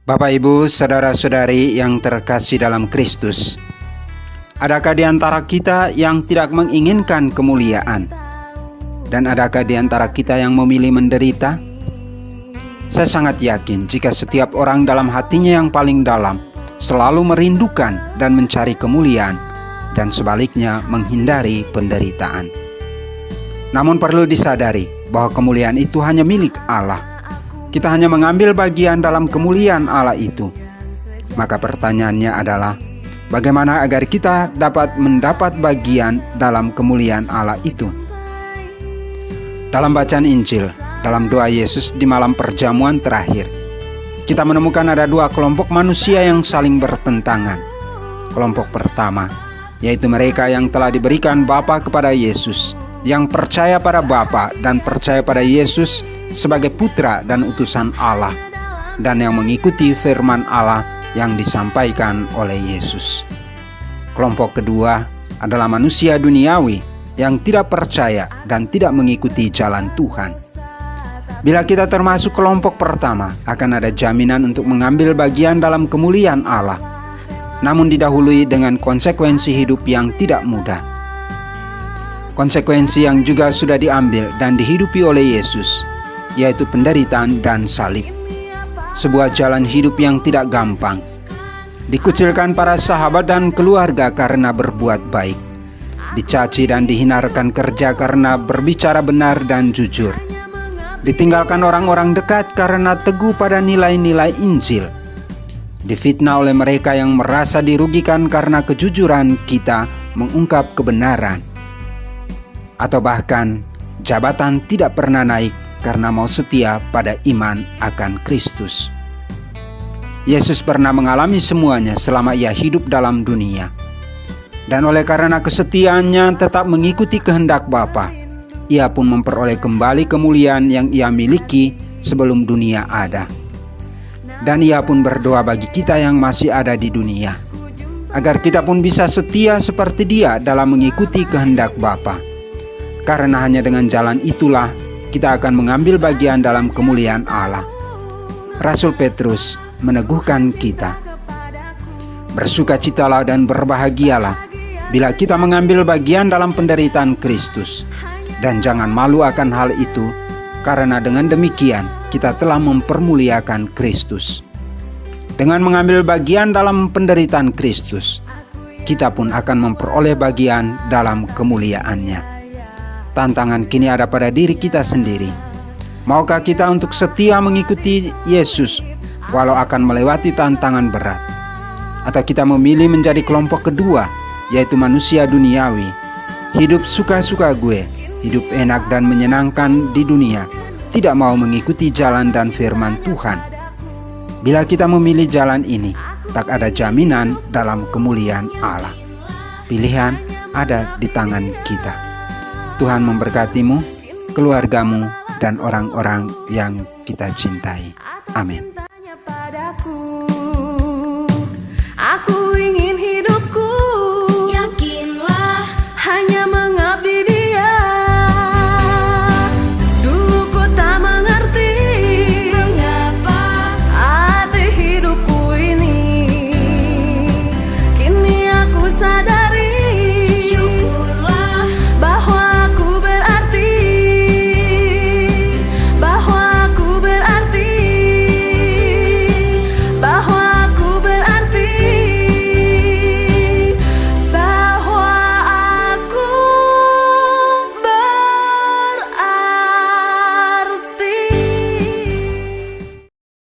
Bapak, Ibu, saudara-saudari yang terkasih dalam Kristus, adakah di antara kita yang tidak menginginkan kemuliaan? Dan adakah di antara kita yang memilih menderita? Saya sangat yakin jika setiap orang dalam hatinya yang paling dalam selalu merindukan dan mencari kemuliaan, dan sebaliknya menghindari penderitaan. Namun perlu disadari bahwa kemuliaan itu hanya milik Allah. Kita hanya mengambil bagian dalam kemuliaan Allah itu. Maka pertanyaannya adalah, bagaimana agar kita dapat mendapat bagian dalam kemuliaan Allah itu? Dalam bacaan Injil, dalam doa Yesus di malam perjamuan terakhir, kita menemukan ada dua kelompok manusia yang saling bertentangan. Kelompok pertama, yaitu mereka yang telah diberikan Bapa kepada Yesus, yang percaya pada Bapa dan percaya pada Yesus sebagai putra dan utusan Allah, dan yang mengikuti firman Allah yang disampaikan oleh Yesus. Kelompok kedua adalah manusia duniawi yang tidak percaya dan tidak mengikuti jalan Tuhan. Bila kita termasuk kelompok pertama, akan ada jaminan untuk mengambil bagian dalam kemuliaan Allah, namun didahului dengan konsekuensi hidup yang tidak mudah. Konsekuensi yang juga sudah diambil dan dihidupi oleh Yesus, yaitu penderitaan dan salib. Sebuah jalan hidup yang tidak gampang. Dikucilkan para sahabat dan keluarga karena berbuat baik. Dicaci dan dihinakan kerja karena berbicara benar dan jujur. Ditinggalkan orang-orang dekat karena teguh pada nilai-nilai Injil. Difitnah oleh mereka yang merasa dirugikan karena kejujuran kita mengungkap kebenaran. Atau bahkan jabatan tidak pernah naik karena mau setia pada iman akan Kristus. Yesus pernah mengalami semuanya selama ia hidup dalam dunia. Dan oleh karena kesetiaannya tetap mengikuti kehendak Bapa, ia pun memperoleh kembali kemuliaan yang ia miliki sebelum dunia ada. Dan ia pun berdoa bagi kita yang masih ada di dunia, agar kita pun bisa setia seperti dia dalam mengikuti kehendak Bapa. Karena hanya dengan jalan itulah kita akan mengambil bagian dalam kemuliaan Allah. Rasul Petrus meneguhkan kita, bersukacitalah dan berbahagialah bila kita mengambil bagian dalam penderitaan Kristus, dan jangan malu akan hal itu, karena dengan demikian kita telah mempermuliakan Kristus. Dengan mengambil bagian dalam penderitaan Kristus, kita pun akan memperoleh bagian dalam kemuliaannya. Tantangan kini ada pada diri kita sendiri. Maukah kita untuk setia mengikuti Yesus walau akan melewati tantangan berat? Atau kita memilih menjadi kelompok kedua, yaitu manusia duniawi, hidup suka-suka gue, hidup enak dan menyenangkan di dunia, tidak mau mengikuti jalan dan firman Tuhan? Bila kita memilih jalan ini, tak ada jaminan dalam kemuliaan Allah. Pilihan ada di tangan kita. Tuhan memberkatimu, keluargamu, dan orang-orang yang kita cintai. Amin.